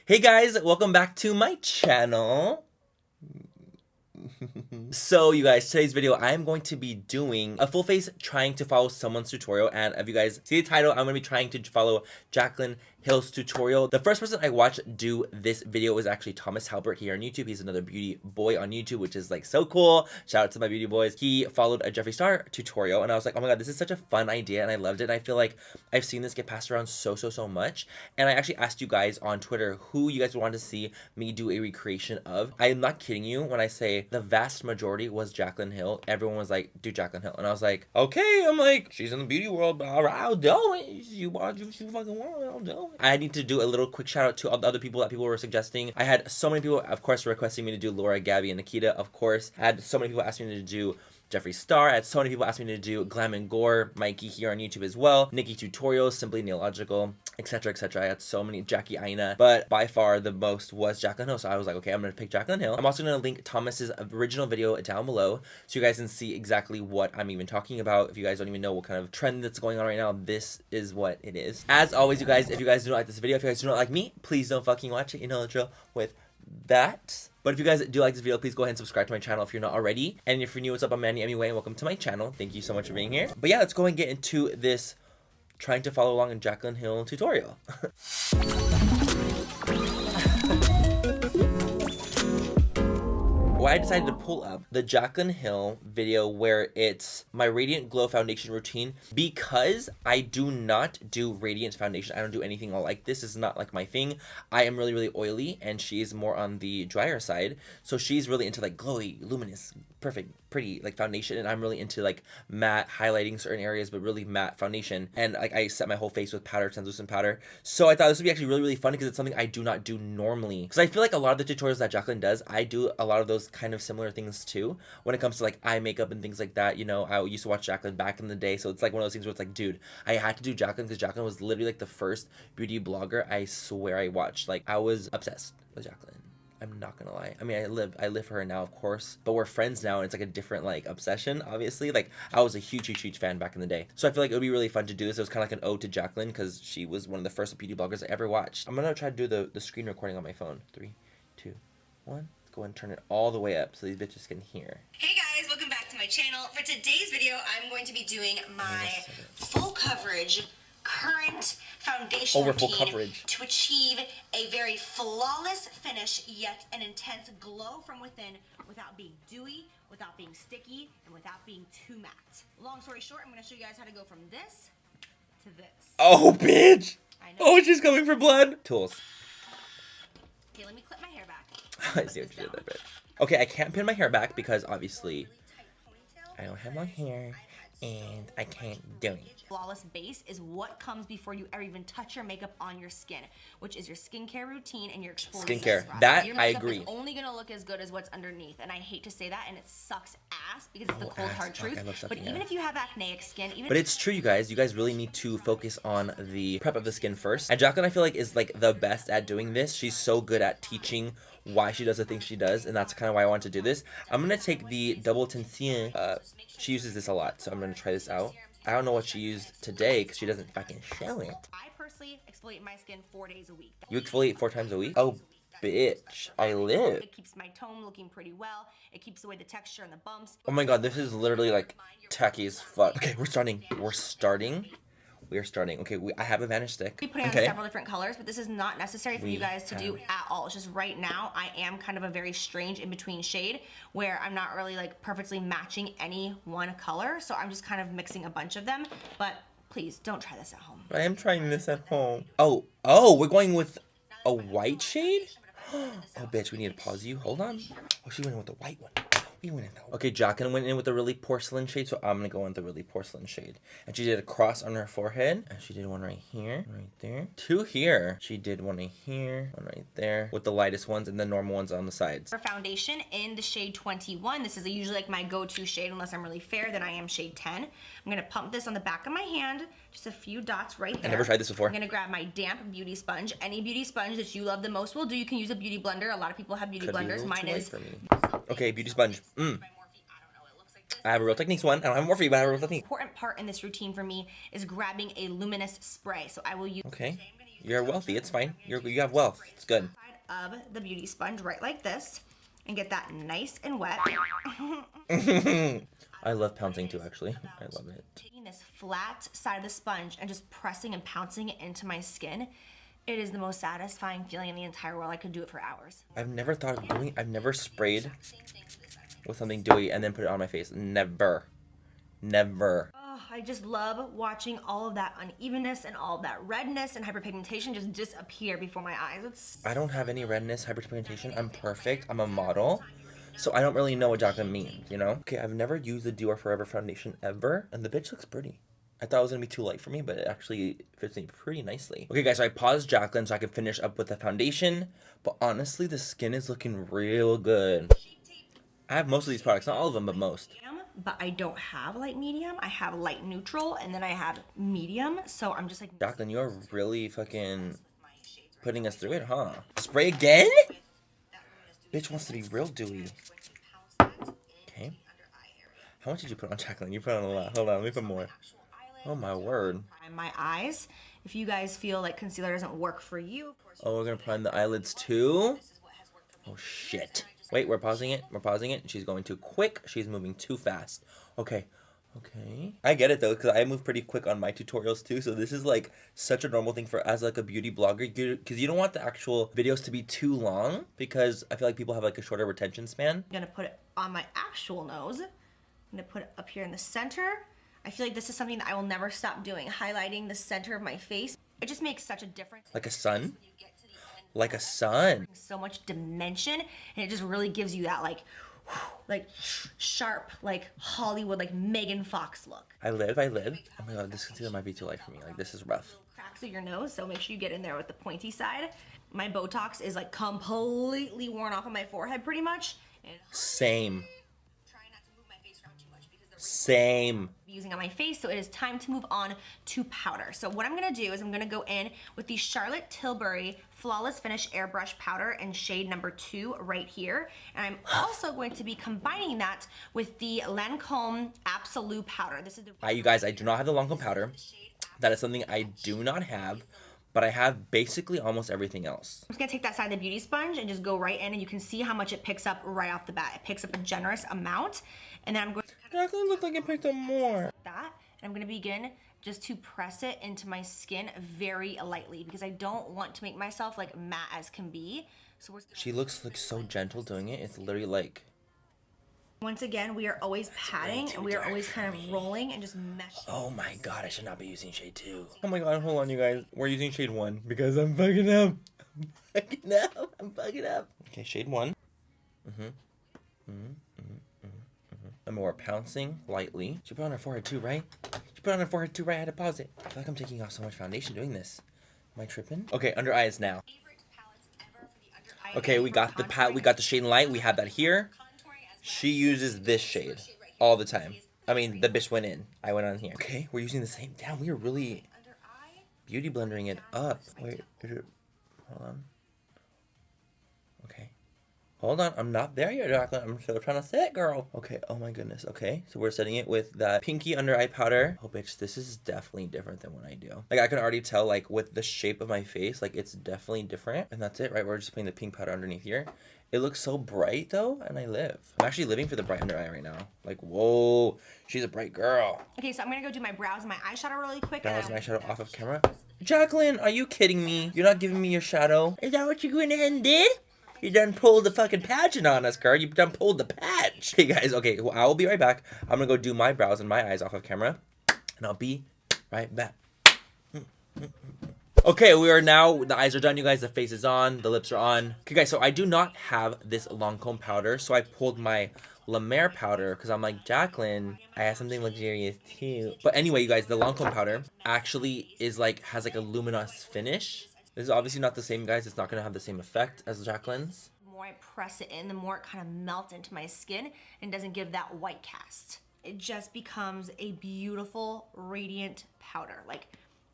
Hey guys, welcome back to my channel. So you guys, today's video I am going to be doing a full face trying to follow someone's tutorial, and if you guys see the title, I'm going to be trying to follow Jaclyn Hill's tutorial. The first person I watched do this video was actually Thomas Halbert here on YouTube. He's another beauty boy on YouTube, which is like so cool. Shout out to my beauty boys. He followed a Jeffree Star tutorial and I was like, oh my god, this is such a fun idea and I loved it. And I feel like I've seen this get passed around so much. And I actually asked you guys on Twitter who you guys would want to see me do a recreation of. I am not kidding you when I say the vast majority was Jaclyn Hill. Everyone was like, do Jaclyn Hill. And I was like, okay, I'm like, she's in the beauty world, but all right, I'll do it. You fucking want it, I'll do it. I need to do a little quick shout out to all the other people that people were suggesting. I had so many people, of course, requesting me to do Laura, Gabby, and Nikita, of course. I had so many people asking me to do Jeffree Star. I had so many people asking me to do Glam and Gore, Mikey here on YouTube as well, Nikki Tutorials, Simply Nailogical, etc, etc. I had so many, Jackie Aina, but by far the most was Jaclyn Hill. So I was like, okay, I'm gonna pick Jaclyn Hill. I'm also gonna link Thomas's original video down below so you guys can see exactly what I'm even talking about. If you guys don't even know what kind of trend that's going on right now, this is what it is. As always, you guys, if you guys do not like this video, if you guys do not like me, please don't fucking watch it. You know the drill with that. But if you guys do like this video, please go ahead and subscribe to my channel if you're not already. And if you're new, what's up? I'm MannyMua and welcome to my channel. Thank you so much for being here. But yeah, let's go and get into this trying to follow along in Jaclyn Hill tutorial. Well, I decided to pull up the Jaclyn Hill video where it's my Radiant Glow foundation routine because I do not do radiant foundation. I don't do anything like this. This is not like my thing. I am really oily and she's more on the drier side. So she's really into like glowy, luminous, perfect, pretty like foundation, and I'm really into like matte highlighting certain areas but really matte foundation, and like I set my whole face with powder, translucent powder. So I thought this would be actually really fun because it's something I do not do normally, because I feel like a lot of the tutorials that Jaclyn does, I do a lot of those kind of similar things too when it comes to like eye makeup and things like that. You know, I used to watch Jaclyn back in the day, so it's like one of those things where it's like, dude, I had to do Jaclyn because Jaclyn was literally like the first beauty blogger I swear I watched. Like I was obsessed with Jaclyn. I'm not gonna lie. I mean, I live for her now, of course, but we're friends now, and it's like a different like obsession, obviously. Like I was a huge fan back in the day, so I feel like it would be really fun to do this. It was kind of like an ode to Jaclyn because she was one of the first beauty bloggers I ever watched. I'm gonna try to do the screen recording on my phone. 3, 2, 1. Let's go and turn it all the way up so these bitches can hear. Hey guys, welcome back to my channel. For today's video, I'm going to be doing my full coverage current foundation routine to achieve a very flawless finish, yet an intense glow from within without being dewy, without being sticky, and without being too matte. Long story short, I'm going to show you guys how to go from this to this. Oh, bitch! I know. Oh, she's coming for blood! Tools. Okay, let me clip my hair back. I see what you did there, bitch. Okay, I can't pin my hair back because obviously I don't have long hair. And I can't do it. Flawless base is what comes before you ever even touch your makeup on your skin, which is your skincare routine and your exfoliation. Skincare. That your I agree. Is only gonna look as good as what's underneath, and I hate to say that, and it sucks ass because it's the cold hard truth. But even if you have acneic skin, but it's true, you guys. You guys really need to focus on the prep of the skin first. And Jaclyn, I feel like, is like the best at doing this. She's so good at teaching why she does the things she does, and that's kind of why I want to do this. I'm gonna take the double tension. She uses this a lot, so I'm gonna try this out. I don't know what she used today because she doesn't fucking show it. I personally exfoliate my skin 4 days a week. You exfoliate 4 times a week? Oh, bitch, I live. It keeps my tone looking pretty well. It keeps away the texture and the bumps. Oh my god, this is literally like tacky as fuck. Okay, we're starting. We are starting. Okay, I have a vanish stick. We put it on several different colors, but this is not necessary for you guys to do at all. It's just right now, I am kind of a very strange in-between shade where I'm not really like perfectly matching any one color. So I'm just kind of mixing a bunch of them, but please don't try this at home. I am trying this at home. Oh, we're going with a white shade? Oh, bitch, we need to pause you. Hold on. Oh, she went in with the white one. Okay, Jaclyn went in with a really porcelain shade, so I'm gonna go in with the really porcelain shade. And she did a cross on her forehead, and she did one right here, right there, 2 here. She did one right here, one right there, with the lightest ones and the normal ones on the sides. For foundation in the shade 21, this is usually like my go-to shade unless I'm really fair, then I am shade 10. I'm gonna pump this on the back of my hand, just a few dots right there. I never tried this before. I'm gonna grab my damp beauty sponge. Any beauty sponge that you love the most will do. You can use a beauty blender. A lot of people have beauty blenders. Mine is. Okay, beauty sponge. I have a Real Techniques one. I don't have more for you, but I have a Real Technique. Important part in this routine for me is grabbing a luminous spray. So I will use. Okay. You're wealthy. It's fine. You have wealth. It's good. Side of the beauty sponge, right like this, and get that nice and wet. I love pouncing too, actually. I love it. Taking this flat side of the sponge and just pressing and pouncing it into my skin. It is the most satisfying feeling in the entire world. I could do it for hours. I've never thought of doing, I've never sprayed with something dewy and then put it on my face. Never. Never. Oh, I just love watching all of that unevenness and all of that redness and hyperpigmentation just disappear before my eyes. I don't have any redness, hyperpigmentation. I'm perfect. I'm a model. So I don't really know what Jaclyn means, you know? Okay, I've never used the Dior Forever foundation ever. And the bitch looks pretty. I thought it was going to be too light for me, but it actually fits me pretty nicely. Okay, guys, so I paused Jaclyn so I could finish up with the foundation. But honestly, the skin is looking real good. I have most of these products. Not all of them, but most. But I don't have light medium. I have light neutral, and then I have medium. So I'm just like... Jaclyn, you're really fucking putting us through it, huh? Spray again? Bitch wants to be real dewy. Okay. How much did you put on, Jaclyn? You put on a lot. Hold on, let me put more. Oh my word. My eyes. If you guys feel like concealer doesn't work for you. Oh, we're gonna prime the eyelids too? Oh shit. Wait, we're pausing it. We're pausing it. She's going too quick. She's moving too fast. Okay. Okay. I get it though, because I move pretty quick on my tutorials too. So this is like such a normal thing for as like a beauty blogger, because you don't want the actual videos to be too long, because I feel like people have like a shorter retention span. I'm gonna put it on my actual nose. I'm gonna put it up here in the center. I feel like this is something that I will never stop doing, highlighting the center of my face. It just makes such a difference. Like a sun? Like a sun. So much dimension, and it just really gives you that like sharp, like Hollywood, like Megan Fox look. I live. Oh my god, this concealer might be too light for me. Like, this is rough. Cracks of your nose, so make sure you get in there with the pointy side. My Botox is like completely worn off on my forehead pretty much. Same. Same. Using on my face, so it is time to move on to powder. So what I'm gonna do is I'm gonna go in with the Charlotte Tilbury Flawless Finish Airbrush Powder in shade number 2 right here. And I'm also going to be combining that with the Lancome Absolute Powder. This is the... You guys, I do not have the Lancome powder. That is something I do not have, but I have basically almost everything else. I'm just gonna take that side of the beauty sponge and just go right in, and you can see how much it picks up right off the bat. It picks up a generous amount, and then I'm going to... Jaclyn looked like it picked up more. That, and I'm gonna begin just to press it into my skin very lightly, because I don't want to make myself like matte as can be. So she looks like so gentle doing it. It's literally like... Once again, we are always patting, and we are always kind of rolling and just meshing. Oh my god, I should not be using shade 2. Oh my god, hold on you guys. We're using shade 1 because I'm fucking up. I'm fucking up. Okay, shade 1. And we're pouncing lightly. She put on her forehead too, right? She put on her forehead too, right? I had to pause it. I feel like I'm taking off so much foundation doing this. Am I tripping? Okay, under eyes now. Okay, we got the shade and light. We have that here. She uses this shade all the time. I mean, the bitch went in. I went on here. Okay, we're using the same. Damn, we are really beauty blendering it up. Wait, is it? Hold on. Okay. Hold on, I'm not there yet, Jaclyn. I'm still trying to set, girl. Okay, oh my goodness. Okay, so we're setting it with that pinky under eye powder. Oh, bitch, this is definitely different than what I do. Like, I can already tell, like, with the shape of my face, like, it's definitely different. And that's it, right? We're just putting the pink powder underneath here. It looks so bright, though, and I live. I'm actually living for the bright under eye right now. Like, whoa, she's a bright girl. Okay, so I'm gonna go do my brows and my eyeshadow really quick. Brows and eyeshadow off of camera. Jaclyn, are you kidding me? You're not giving me your shadow? Is that what you went ahead and did? You done pulled the fucking pageant on us, girl. You done pulled the patch. Hey, guys, okay, well, I will be right back. I'm gonna go do my brows and my eyes off of camera, and I'll be right back. Okay, we are now, the eyes are done, you guys. The face is on, the lips are on. Okay, guys, so I do not have this Lancome powder, so I pulled my La Mer powder, because I'm like, Jaclyn, I have something luxurious too. But anyway, you guys, the Lancome powder actually is like, has like a luminous finish. This is obviously not the same, guys. It's not going to have the same effect as Jaclyn's. The more I press it in, the more it kind of melts into my skin and doesn't give that white cast. It just becomes a beautiful, radiant powder. Like,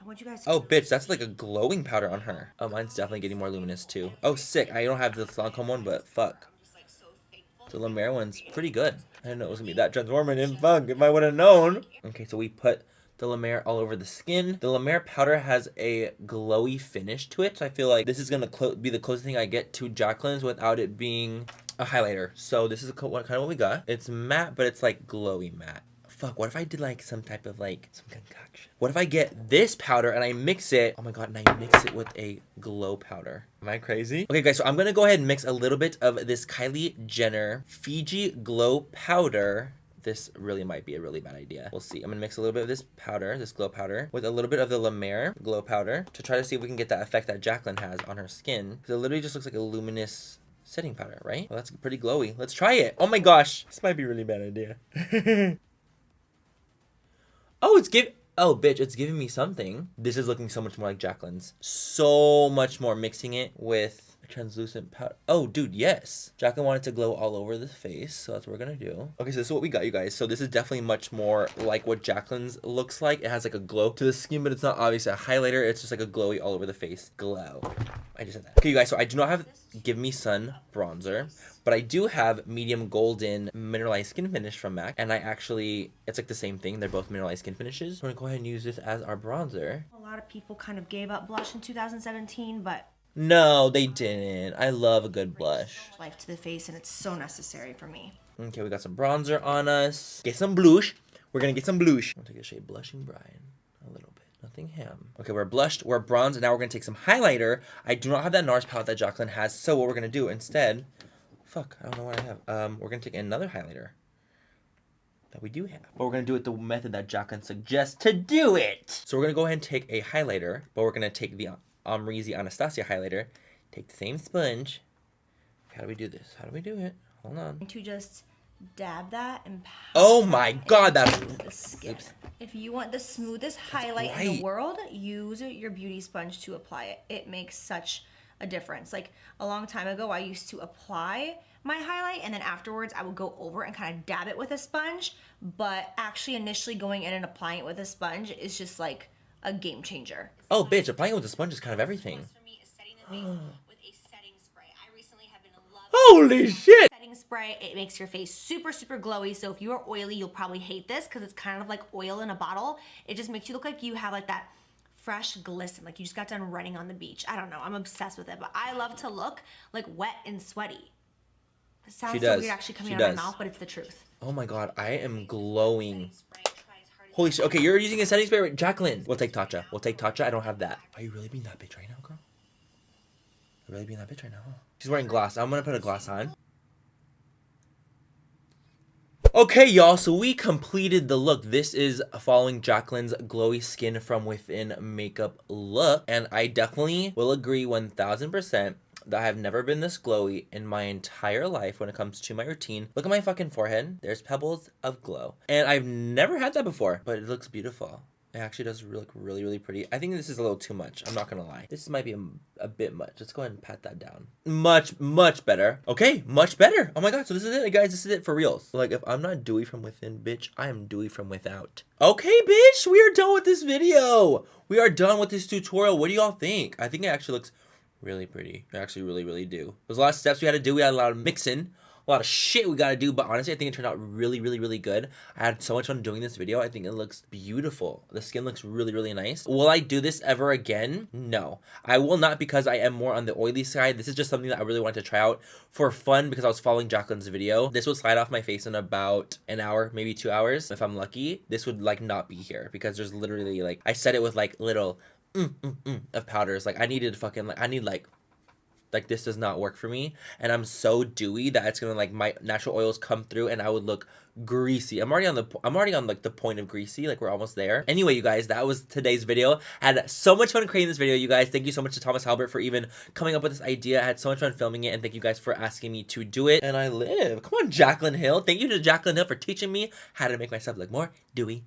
I want you guys to... Oh, bitch, that's like a glowing powder on her. Oh, mine's definitely getting more luminous too. Oh, sick. I don't have the Lancome one, but fuck. The La Mer one's pretty good. I didn't know it was going to be that transformative. Fuck, if I would have known. Okay, so we put the La Mer all over the skin. The La Mer powder has a glowy finish to it, so I feel like this is gonna be the closest thing I get to Jaclyn's without it being a highlighter. So this is kind of what we got. It's matte, but it's like glowy matte. Fuck, what if I did like some type of like some concoction? What if I get this powder and I mix it? Oh my god, and I mix it with a glow powder. Am I crazy? Okay guys, so I'm gonna go ahead and mix a little bit of this Kylie Jenner Fiji Glow powder. This really might be a really bad idea. We'll see. I'm gonna mix a little bit of this powder, this glow powder, with a little bit of the La Mer glow powder to try to see if we can get that effect that Jaclyn has on her skin. Because it literally just looks like a luminous setting powder, right? Well, that's pretty glowy. Let's try it. Oh my gosh. This might be a really bad idea. Oh, oh, bitch, it's giving me something. This is looking so much more like Jaclyn's. So much more. Mixing it with a translucent powder. Oh, dude, yes. Jaclyn wanted to glow all over the face, so that's what we're gonna do. Okay, so this is what we got, you guys. So this is definitely much more like what Jaclyn's looks like. It has like a glow to the skin, but it's not obviously a highlighter. It's just like a glowy all over the face glow. I just said that. Okay, you guys, so I do not have Give Me Sun bronzer, but I do have medium golden mineralized skin finish from MAC, and it's like the same thing. They're both mineralized skin finishes. We're gonna go ahead and use this as our bronzer. A lot of people kind of gave up blush in 2017, but no, they didn't. I love a good blush. Life to the face, and it's so necessary for me. Okay, we got some bronzer on us. Get some blush. We're gonna get some blush. I'm gonna take the shade Blushing Bride. A little bit. Nothing ham. Okay, we're blushed, we're bronzed, and now we're gonna take some highlighter. I do not have that NARS palette that Jaclyn has, so what we're gonna do instead, fuck, I don't know what I have. We're gonna take another highlighter that we do have. But we're gonna do it the method that Jaclyn suggests to do it. So we're gonna go ahead and take a highlighter, but we're gonna take the Amrezy Anastasia highlighter, take the same sponge. How do we do this? How do we do it? Hold on. To just dab that and oh my god, that's the skin. Oops. If you want the smoothest highlight in the world, use your beauty sponge to apply it. It makes such a difference. Like a long time ago, I used to apply my highlight and then afterwards I would go over and kind of dab it with a sponge, but actually initially going in and applying it with a sponge is just like a game changer. Oh bitch, applying it with a sponge is kind of everything. Holy shit! Setting spray, it makes your face super, super glowy. So if you are oily, you'll probably hate this because it's kind of like oil in a bottle. It just makes you look like you have like that fresh glisten, like you just got done running on the beach. I don't know, I'm obsessed with it, but I love to look like wet and sweaty. It sounds so weird actually coming out of my mouth, but it's the truth. Oh my god, I am glowing. Holy shit. Okay, you're using a setting spray with Jaclyn. We'll take Tatcha. We'll take Tatcha. I don't have that. Are you really being that bitch right now, girl? You're really being that bitch right now, huh? She's wearing glass. I'm gonna put a glass on. Okay, y'all, so we completed the look. This is following Jaclyn's glowy skin from within makeup look. And I definitely will agree 1000% that I have never been this glowy in my entire life when it comes to my routine. Look at my fucking forehead. There's pebbles of glow. And I've never had that before, but it looks beautiful. It actually does look really, really pretty. I think this is a little too much. I'm not gonna lie. This might be a bit much. Let's go ahead and pat that down. Much, much better. Okay, much better. Oh my god, so this is it, guys. This is it for reals. Like, if I'm not dewy from within, bitch, I am dewy from without. Okay, bitch, we are done with this video. We are done with this tutorial. What do y'all think? I think it actually looks really pretty. I actually really, really do. There's a lot of steps we had to do. We had a lot of mixing. A lot of shit we gotta do, but honestly, I think it turned out really, really, really good. I had so much fun doing this video. I think it looks beautiful. The skin looks really, really nice. Will I do this ever again? No. I will not, because I am more on the oily side. This is just something that I really wanted to try out for fun because I was following Jaclyn's video. This would slide off my face in about an hour, maybe 2 hours. If I'm lucky, this would like not be here because there's literally like, I set it with like little of powders. Like I needed fucking, like I need like this does not work for me, and I'm so dewy that it's gonna like my natural oils come through and I would look greasy. I'm already on like the point of greasy, like we're almost there. Anyway, you guys, that was today's video. I had so much fun creating this video, you guys. Thank you so much to Thomas Halbert for even coming up with this idea. I had so much fun filming it, and thank you guys for asking me to do it. And I live. Come on, Jaclyn Hill. Thank you to Jaclyn Hill for teaching me how to make myself look more dewy.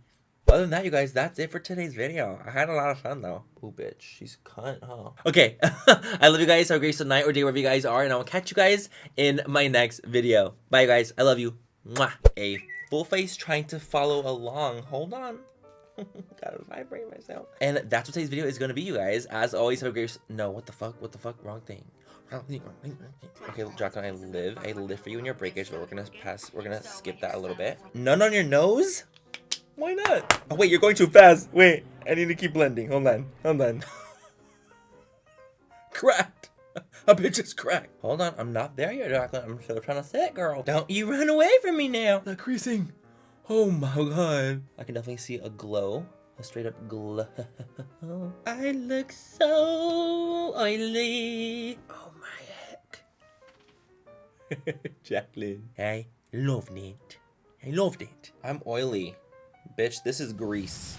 Other than that, you guys, that's it for today's video. I had a lot of fun, though. Ooh, bitch. She's cunt, huh? Okay. I love you guys. Have a great night or day wherever you guys are. And I will catch you guys in my next video. Bye, you guys. I love you. Mwah. A full face trying to follow along. Hold on. Gotta vibrate myself. And that's what today's video is going to be, you guys. As always, have a great... No, what the fuck? What the fuck? Wrong thing. Okay, Jaclyn, I live for you in your breakage, but we're gonna skip that a little bit. None on your nose? Why not? Oh, wait, you're going too fast. Wait, I need to keep blending. Hold on. Cracked. A bitch is cracked. Hold on, I'm not there yet, Jaclyn. I'm still trying to sit, girl. Don't you run away from me now. That creasing. Oh my god. I can definitely see a glow. A straight up glow. I look so oily. Oh my heck. Jaclyn. I loved it. I'm oily. Bitch, this is grease.